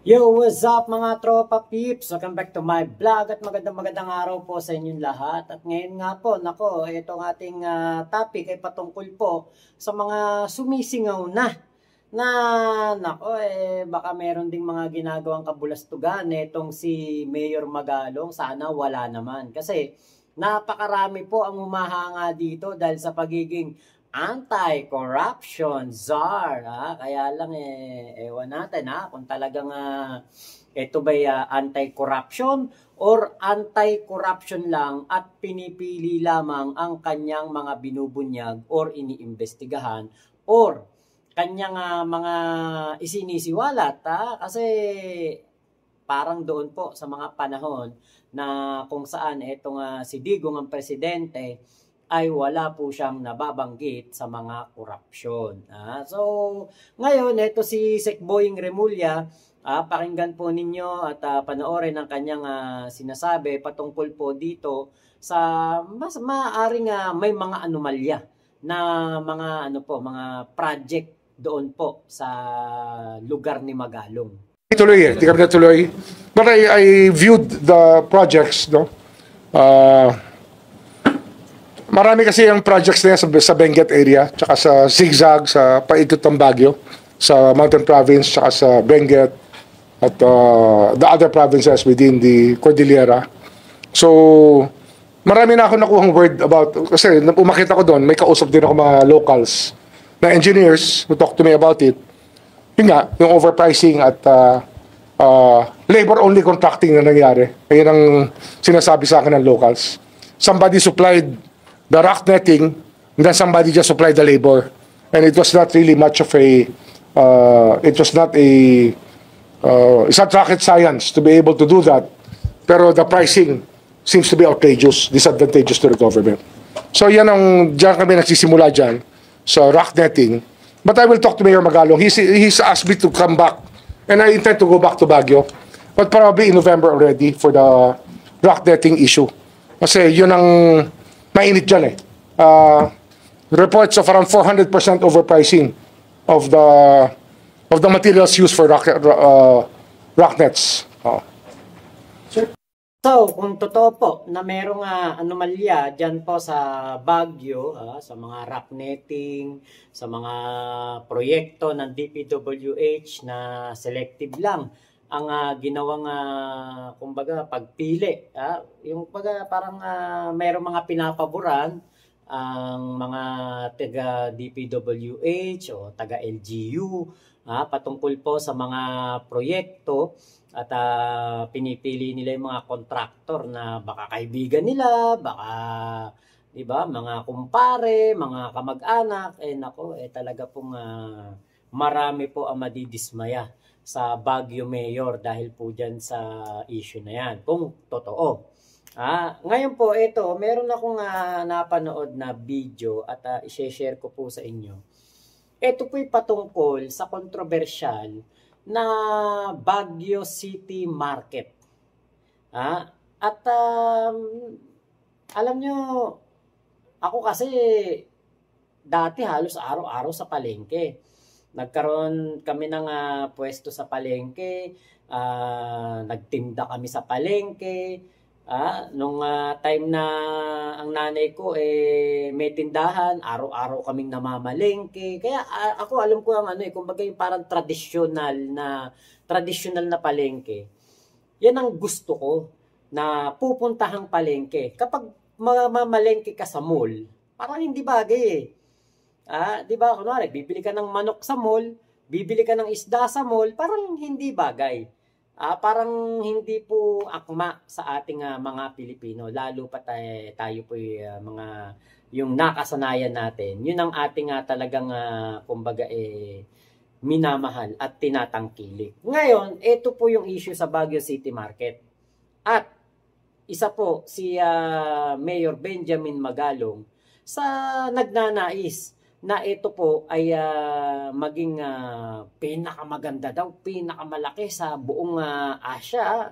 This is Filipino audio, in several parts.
Yo, what's up mga tropa peeps? Welcome back to my vlog at magandang araw po sa inyong lahat. At ngayon nga po, nako, itong ating topic ay patungkol po sa mga sumisingaw nako, baka meron ding mga ginagawang kabulastugan itong si Mayor Magalong. Sana wala naman kasi napakarami po ang humahanga dito dahil sa pagiging anti-corruption czar. Kaya lang ewan natin kung talagang ito ba'y anti-corruption or anti-corruption lang at pinipili lamang ang kanyang mga binubunyag or iniimbestigahan or kanyang mga isinisiwalat. Kasi parang doon po sa mga panahon na kung saan itong si Digong ang presidente ay wala po siyang nababanggit sa mga korupsyon. So, ngayon, ito si Sec Boying Remulla, pakinggan po ninyo at panoorin ang kanyang sinasabi patungkol po dito sa mas maaaring may mga anomalya na mga mga project doon po sa lugar ni Magalong. Tuloy di kami natuloy. But I viewed the projects, no? Marami kasi yung projects na yan sa Benguet area, tsaka sa Zigzag, sa paikot ng Baguio, sa Mountain Province, tsaka sa Benguet, at the other provinces within the Cordillera. So, marami na ako nakuhang word about, kasi umakit ako doon, may kausap din ako mga locals na engineers who talk to me about it. Yun nga, yung overpricing at labor-only contracting na nangyari. Ayun ang sinasabi sa akin ng locals. Somebody supplied the rock netting, and then somebody just supplied the labor. And it was not really much of a, it's not rocket science to be able to do that. Pero the pricing seems to be outrageous, disadvantageous to the government. So yan diyan kami nagsisimula dyan, sa rock netting. But I will talk to Mayor Magalong. He's asked me to come back, and I intend to go back to Baguio, but probably in November already for the rock netting issue. Kasi yun ang mainit dyan reports of around 400% overpricing of the materials used for rock nets. So, kung totoo po na merong anomalya dyan po sa Baguio, sa mga rock netting, sa mga proyekto ng DPWH na selective lang ang ginawang kumbaga pagpili, yung parang mayroong mga pinapaboran ang mga taga DPWH o taga LGU patungkol po sa mga proyekto at pinipili nila yung mga kontraktor na baka kaibigan nila, baka 'di ba, mga kumpare, mga kamag-anak, nako, talaga pong marami po ang madidismaya sa Baguio Mayor dahil po dyan sa issue na yan, kung totoo. Ngayon po, meron akong napanood na video at i-share ko po sa inyo. Ito po'y patungkol sa kontrobersyal na Baguio City Market. At alam nyo, ako kasi dati halos araw-araw sa palengke. Nagkaroon kami ng pwesto sa palengke, nagtinda kami sa palengke. Nung time na ang nanay ko may tindahan, araw-araw kaming namamalengke. Kaya ako alam ko ang kumbaga yung parang traditional na palengke. Yan ang gusto ko na pupuntahang palengke. Kapag mamamalengke ka sa mall, parang hindi bagay di ba, kunwari, bibili ka ng manok sa mall, bibili ka ng isda sa mall, parang hindi bagay. Parang hindi po akma sa ating mga Pilipino, lalo pa tayo po yung nakasanayan natin. Yun ang ating talagang kumbaga minamahal at tinatangkilik. Ngayon, ito po yung issue sa Baguio City Market. At isa po si Mayor Benjamin Magalong sa nagnanais na ito po ay maging pinakamaganda daw, pinakamalaki sa buong Asia.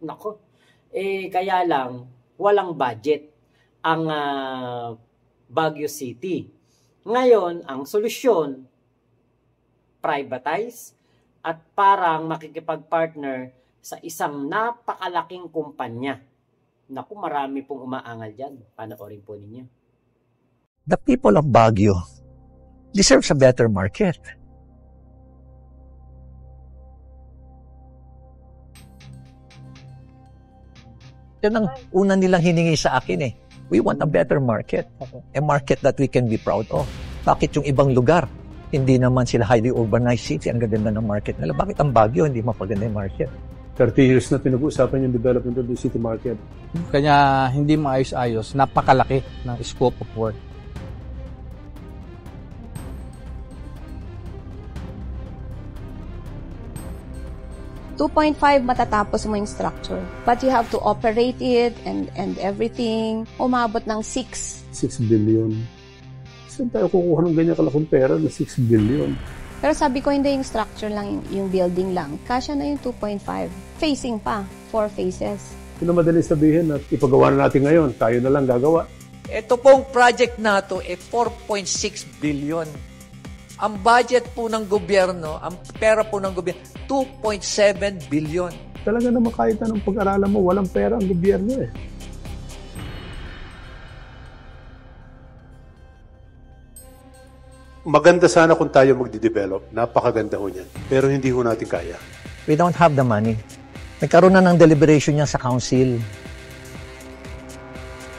Nako, kaya lang walang budget ang Baguio City. Ngayon, ang solusyon, privatize at parang makikipag-partner sa isang napakalaking kumpanya. Naku, marami pong umaangal dyan. Panoorin po ninyo. The people of Baguio deserves a better market. Yan ang una nilang hiningi sa akin eh. We want a better market. A market that we can be proud of. Bakit yung ibang lugar, hindi naman sila highly urbanized city, ang ganda ng market nila? Bakit ang Baguio hindi mapaganda yung market? 30 years na pinag-uusapan yung development of the city market. Kanya hindi maayos-ayos, napakalaki ng scope of work. $2.5 matatapos mo yung structure. But you have to operate it and everything. Umabot ng 6. 6 billion. Saan tayo kukuha ng ganyan kalaking pera na 6 billion? Pero sabi ko, hindi yung structure lang, yung building lang. Kasya na yung 2.5. Facing pa. 4 phases. Pinamadali sabihin at ipagawa na natin ngayon. Tayo na lang gagawa. Ito pong project na to, 4.6 billion. Ang budget po ng gobyerno, ang pera po ng gobyerno, 2.7 billion. Talaga naman kahit anong pag-aralan mo, walang pera ang gobyerno eh. Maganda sana kung tayo magde-develop. Napakaganda ho niyan. Pero hindi ho natin kaya. We don't have the money. Nagkaroon na ng deliberation niya sa council.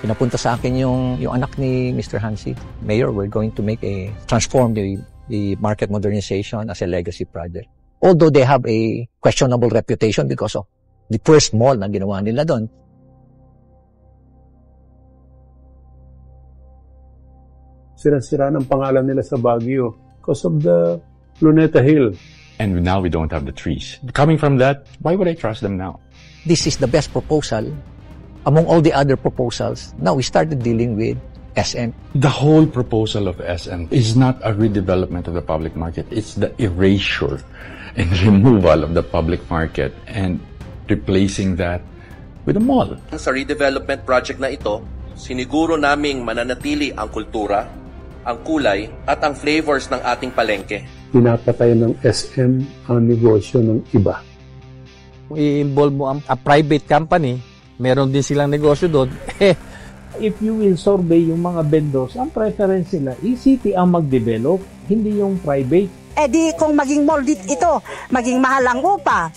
Pinapunta sa akin yung anak ni Mr. Hansi. Mayor, we're going to transform the market modernization as a legacy project. Although they have a questionable reputation because of the first mall na ginawa nila doon. Sira-sira ng pangalan nila sa Baguio because of the Luneta Hill. And now we don't have the trees. Coming from that, why would I trust them now? This is the best proposal among all the other proposals. Now we started dealing with SM. The whole proposal of SM is not a redevelopment of the public market. It's the erasure and removal of the public market and replacing that with a mall. Sa redevelopment project na ito, siniguro naming mananatili ang kultura, ang kulay, at ang flavors ng ating palengke. Pinapatay ng SM ang negosyo ng iba. Kung i-involve mo a private company, meron din silang negosyo doon, if you will survey yung mga vendors, ang preference nila, city ang mag-develop, hindi yung private. Eh di kung maging mall ito, maging mahal ang upa,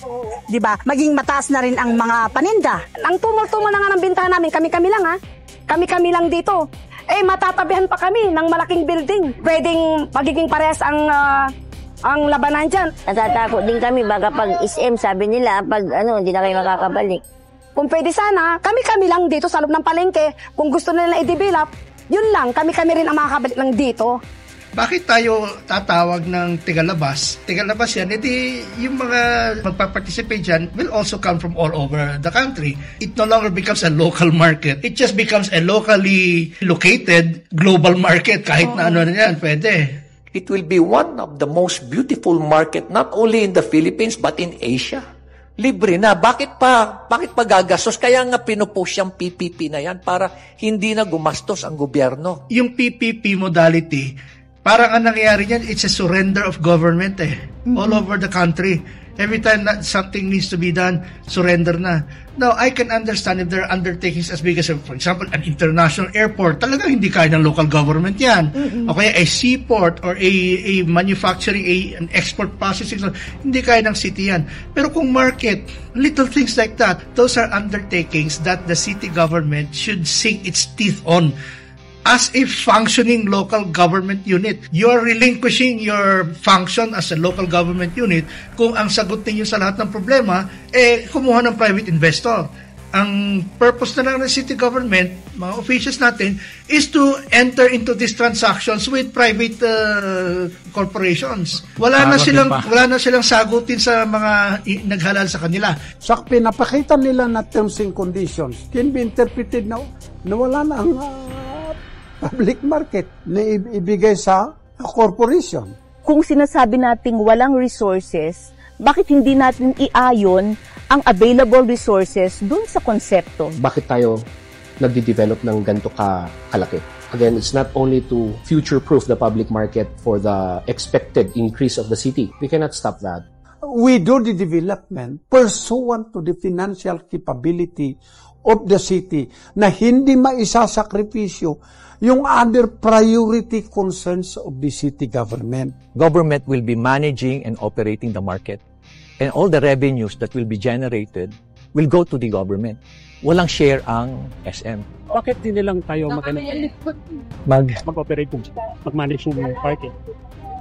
di ba? Maging mataas na rin ang mga paninda. Ang tumol-tumol na nga ng bintahan namin, kami-kami lang ha. Kami-kami lang dito. Eh, matatabihan pa kami ng malaking building. Pwedeng magiging parehas ang labanan dyan. Natatakot din kami, baka pag SM, sabi nila, pag hindi na kayo makakabalik. Kung pwede sana, kami-kami lang dito sa loob ng palengke. Kung gusto nila i-develop, yun lang, kami-kami rin ang makakabalik lang dito. Bakit tayo tatawag ng tigalabas? Tigalabas yan, edi yung mga magpa-participate dyan will also come from all over the country. It no longer becomes a local market. It just becomes a locally located global market. Kahit na ano na yan, pwede. It will be one of the most beautiful market not only in the Philippines but in Asia. Libre na. Bakit pa gagastos? Kaya nga pinupush yung PPP na yan para hindi na gumastos ang gobyerno. Yung PPP modality, parang ang nangyayari niyan, it's a surrender of government all over the country. Every time that something needs to be done, surrender na. Now, I can understand if there are undertakings as big as, for example, an international airport. Talagang hindi kaya ng local government yan. O kaya a seaport or a manufacturing, an export processing, hindi kaya ng city yan. Pero kung market, little things like that, those are undertakings that the city government should sink its teeth on. As a functioning local government unit, you're relinquishing your function as a local government unit kung ang sagot ninyo sa lahat ng problema, kumuha ng private investor. Ang purpose na lang ng city government, mga officials natin, is to enter into these transactions with private corporations. Wala na silang sagutin sa mga naghalal sa kanila. Sa pinapakita nila na terms and conditions, can be interpreted na wala na ang public market na ibigay sa corporation. Kung sinasabi nating walang resources, bakit hindi natin iayon ang available resources dun sa konsepto? Bakit tayo nagde-develop ng ganito kalaki? Again, it's not only to future-proof the public market for the expected increase of the city. We cannot stop that. we do the development pursuant to the financial capability of the city na hindi maisasakripisyo yung other priority concerns of the city government. Government will be managing and operating the market. And all the revenues that will be generated will go to the government. Walang share ang SM. Bakit di nilang tayo mag-operate mag-manage ng parking?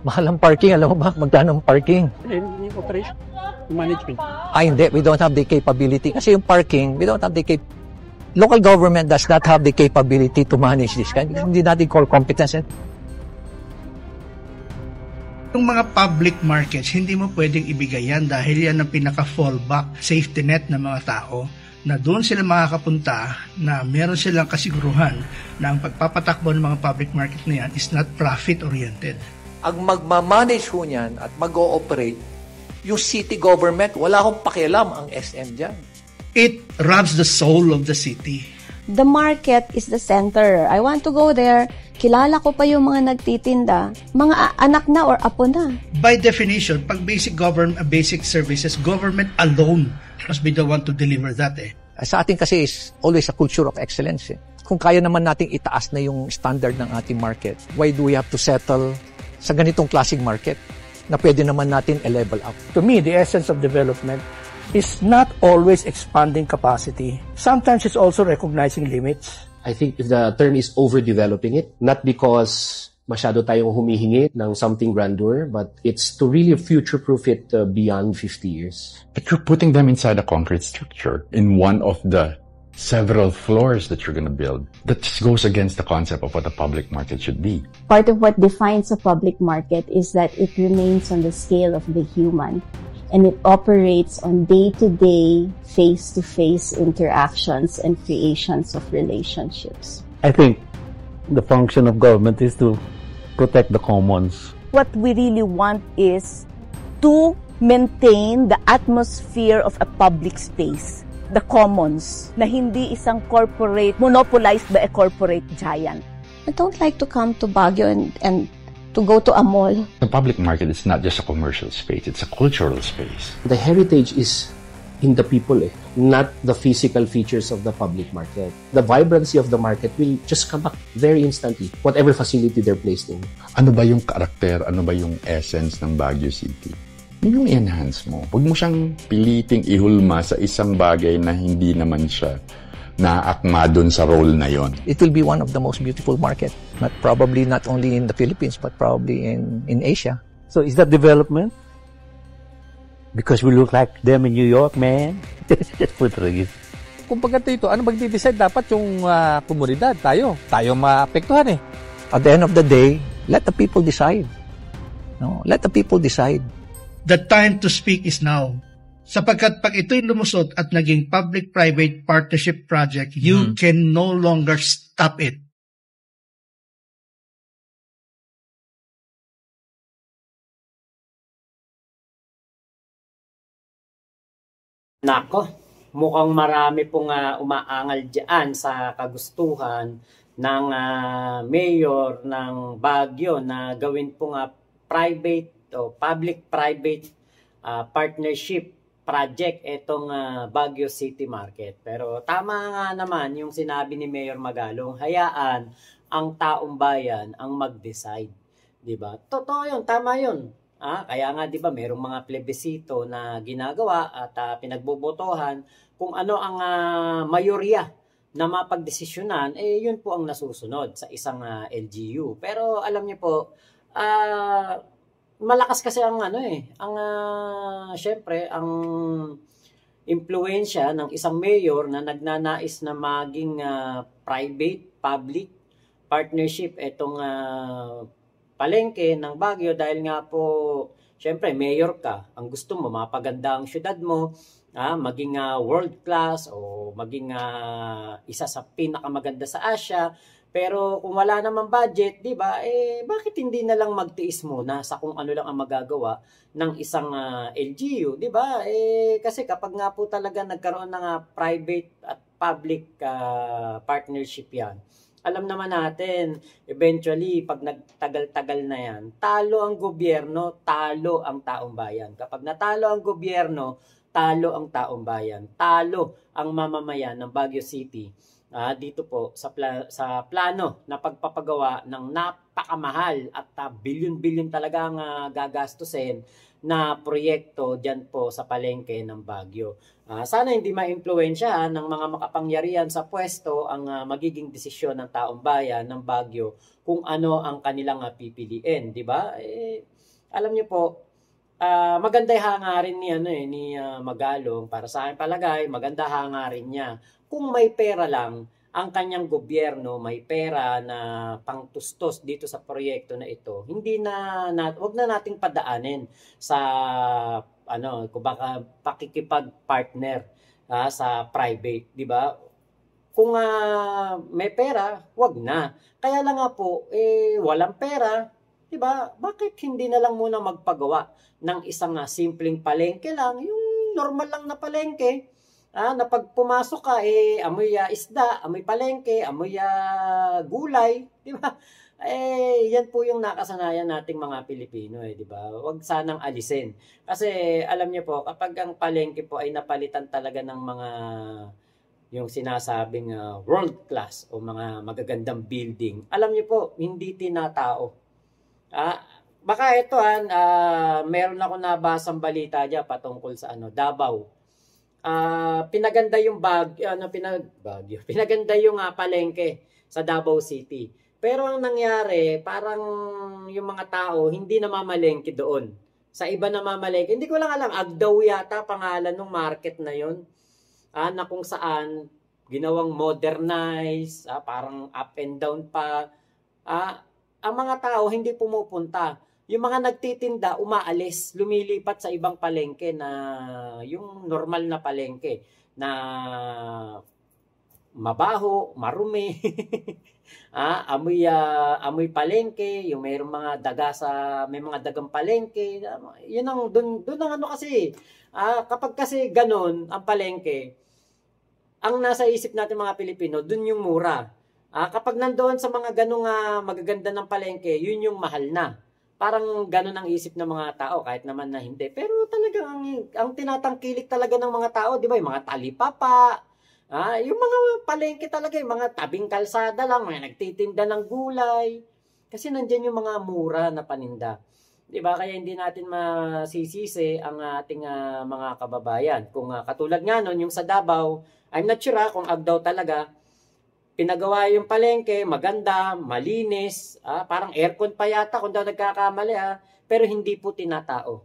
Mahal ang parking. Alam mo ba? Magkano ang parking? Yung operation, yung management. Hindi. We don't have the capability. Kasi yung parking, we don't have the capability. Local government does not have the capability to manage this kind. Hindi natin core competence. Yung mga public markets, hindi mo pwedeng ibigay yan dahil yan ang pinaka-fallback safety net ng mga tao na doon sila makakapunta na meron silang kasiguruhan na ang pagpapatakbo ng mga public market na yan is not profit-oriented. Ang magmamanage ho niyan at mag-ooperate, yung city government, wala akong pakialam ang SM dyan. It robs the soul of the city. The market is the center. I want to go there. Kilala ko pa yung mga nagtitinda. Mga anak na or apo na. By definition, pag basic services, government alone must be the one to deliver that Sa atin kasi is always a culture of excellence. Kung kaya naman nating itaas na yung standard ng ating market, why do we have to settle sa ganitong klaseng market na pwede naman natin i-level up? To me, the essence of development is not always expanding capacity. Sometimes it's also recognizing limits. I think if the term is overdeveloping it, not because masyado tayong humihingi ng something grandeur, but it's to really future-proof it beyond 50 years. But you're putting them inside a concrete structure in one of the several floors that you're going to build. That just goes against the concept of what a public market should be. Part of what defines a public market is that it remains on the scale of the human. And it operates on day-to-day, face-to-face interactions and creations of relationships. I think the function of government is to protect the commons. What we really want is to maintain the atmosphere of a public space, the commons, na hindi isang corporate, monopolized by a corporate giant. I don't like to come to Baguio and to go to a mall. The public market is not just a commercial space, it's a cultural space. The heritage is in the people, not the physical features of the public market. The vibrancy of the market will just come back very instantly, whatever facility they're placed in. Ano ba yung karakter, ano ba yung essence ng Baguio City? Yung enhance mo. Huwag mo siyang piliting ihulma sa isang bagay na hindi naman siya naakma dun sa role na yon. It will be one of the most beautiful market, probably not only in the Philippines, but probably in Asia. So is that development? Because we look like them in New York, man. Just put it. Kung pagkatito, ano magdi-decide? Dapat yung komunidad, tayo maapektuhan At the end of the day, let the people decide. No, let the people decide. The time to speak is now. Sapagkat pag ito'y lumusot at naging public-private partnership project, you can no longer stop it. Nako, mukhang marami pong umaangal dyan sa kagustuhan ng mayor ng Baguio na gawin pong private o public-private partnership project itong Baguio City Market. Pero tama nga naman yung sinabi ni Mayor Magalong, hayaan ang taong bayan ang mag-decide. Diba? Totoo yun, tama yun. Kaya nga 'di ba merong mga plebisito na ginagawa at pinagbobotohan kung ano ang mayorya na mapagdesisyonan, yun po ang nasusunod sa isang LGU. Pero alam niyo po, malakas kasi ang syempre ang impluwensya ng isang mayor na nagnanais na maging private public partnership itong palengke ng Baguio dahil nga po syempre mayor ka, ang gusto mo mapaganda ang syudad mo, maging world class o maging isa sa pinakamaganda sa Asia. Pero kung wala namang budget, 'di ba? Bakit hindi na lang magtiis muna sa kung ano lang ang magagawa ng isang LGU, 'di ba? Kasi kapag nga po talaga nagkaroon ng private at public partnership 'yan, alam naman natin, eventually, pag nagtagal-tagal na yan, talo ang gobyerno, talo ang taong bayan. Kapag natalo ang gobyerno, talo ang taong bayan, talo ang mamamayan ng Baguio City. Dito po sa plano na pagpapagawa ng napakamahal at bilyon-bilyon talagang gagastusin na proyekto dyan po sa palengke ng Baguio. Sana hindi ma-impluwensya ng mga makapangyarihan sa pwesto ang magiging desisyon ng taong bayan ng Baguio kung ano ang kanilang pipiliin, di ba? Alam niyo po, maganda hangarin ni Magalong. Para sa akin palagay, maganda hangarin niya. Kung may pera lang, ang kanyang gobyerno may pera na pangtustos dito sa proyekto na ito, wag na nating padaanin sa kung baka pakikipag-partner sa private, di ba? Kung may pera, wag na. Kaya lang nga po, walang pera, di ba? Bakit hindi na lang muna magpagawa ng isang simpleng palengke lang, yung normal lang na palengke, na pag pumasok ka, amoy isda, amoy palengke, amoy gulay, di ba? Yan po yung nakasanayan nating mga Pilipino, di ba? Huwag sanang alisin. Kasi alam niyo po, kapag ang palengke po ay napalitan talaga ng mga yung sinasabing world class o mga magagandang building, alam niyo po, hindi tinatao. Baka ito, meron ako nabasang balita dyan patungkol sa Davao. Pinaganda yung pinaganda yung palengke sa Davao City. Pero ang nangyari, parang yung mga tao hindi namamalengke doon. Sa iba namamalengke. Hindi ko lang alam, Agdaw yata pangalan ng market na yon. Na kung saan ginawang modernize, parang up and down pa. Ang mga tao hindi pumupunta. Yung mga nagtitinda, umaalis, lumilipat sa ibang palengke na yung normal na palengke na mabaho, marumi, amoy palengke, yung mayroong mga may mga dagang palengke, yun ang doon ang kasi, kapag kasi ganun ang palengke, ang nasa isip natin mga Pilipino, doon yung mura. Kapag nandoon sa mga ganung magaganda ng palengke, yun yung mahal na. Parang ganun ang isip ng mga tao, kahit naman na hindi. Pero talagang ang tinatangkilik talaga ng mga tao, di ba? Yung mga talipapa, yung mga palengke talaga, yung mga tabing kalsada lang, mga nagtitinda ng gulay. Kasi nandyan yung mga mura na paninda. Di ba? Kaya hindi natin masisisi ang ating mga kababayan. Kung katulad nga nun, yung sa Davao, I'm not sure kung Agdaw talaga, pinagawa yung palengke, maganda, malinis, parang aircon pa yata kung daw nagkakamali, pero hindi po tinatao.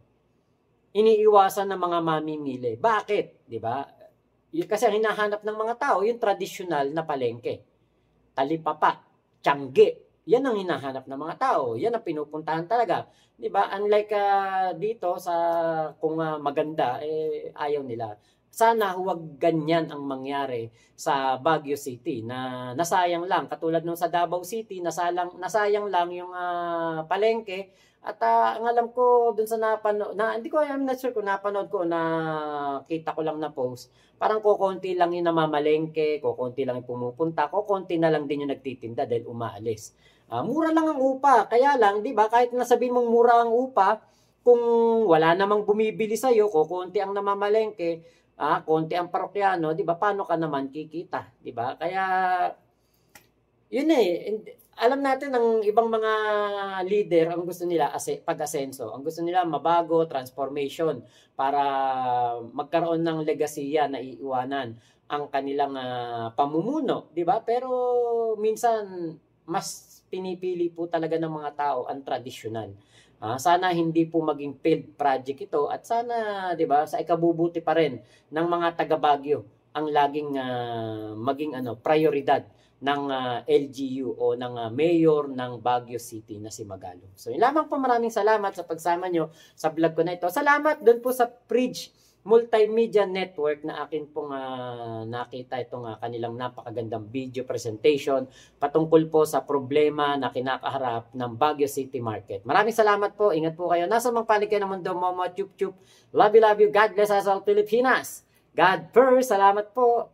Iniiwasan ng mga mamimili. Bakit? Di ba? Kasi ang hinahanap ng mga tao, yung tradisyonal na palengke. Talipapa, tiangge, yan ang hinahanap ng mga tao. Yan ang pinupuntahan talaga. Di ba? Unlike dito, kung maganda, ayaw nila. Sana huwag ganyan ang mangyari sa Baguio City na nasayang lang. Katulad nung sa Davao City, nasayang lang yung palengke. At ang alam ko dun sa napanood, I'm not sure kung napanood ko, nakita ko lang na post. Parang kukunti lang yung namamalengke, kukunti lang yung pumupunta, kukunti na lang din yung nagtitinda dahil umaalis. Mura lang ang upa. Kaya lang, di ba, kahit nasabihin mong mura ang upa, kung wala namang bumibili sa'yo, kukunti ang namamalengke, konti ang parokyano, 'di ba? Paano ka naman kikita, 'di ba? Kaya yun alam natin ang ibang mga leader ang gusto nila pag-asenso. Ang gusto nila mabago, transformation para magkaroon ng legasiya na iiwanan ang kanilang pamumuno, 'di ba? Pero minsan mas pinipili po talaga ng mga tao ang tradisyonal. Sana hindi po maging failed project ito at sana, 'di ba, sa ikabubuti pa rin ng mga taga Baguio ang laging maging prioridad ng LGU o ng mayor ng Baguio City na si Magalong. So, yun lamang po, maraming salamat sa pagsama nyo sa vlog ko na ito. Salamat doon po sa Bridge Multimedia Network na akin pong nakita itong kanilang napakagandang video presentation patungkol po sa problema na kinakaharap ng Baguio City Market. Maraming salamat po. Ingat po kayo. Nasa mga panig kayo ng mundo, Momo, Chup Chup. Love you, love you. God bless us all, Pilipinas. God first. Salamat po.